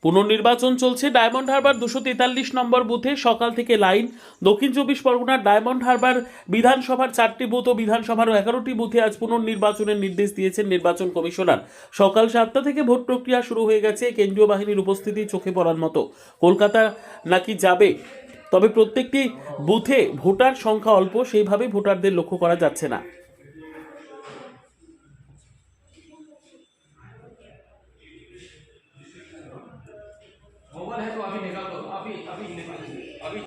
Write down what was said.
পুনর্নির্বাচন চলছে ডায়মন্ড হারবার 243 নম্বর বুথে। সকাল থেকে লাইন। দক্ষিণ চব্বিশ পরগনার ডায়মন্ড হারবার বিধানসভার 4টি বুথ ও বিধানসভার 11টি বুথে আজ পুনর্নির্বাচনের নির্দেশ দিয়েছেন নির্বাচন কমিশনার। সকাল 7টা থেকে ভোট প্রক্রিয়া শুরু হয়ে গেছে। কেন্দ্রীয় বাহিনীর উপস্থিতি চোখে পড়ার মতো। কলকাতা নাকি যাবে, তবে প্রত্যেকটি বুথে ভোটার সংখ্যা অল্প, সেইভাবে ভোটারদের লক্ষ্য করা যাচ্ছে না। मोबाइल है तो अभी निकाल दो, अभी निकाल अभी।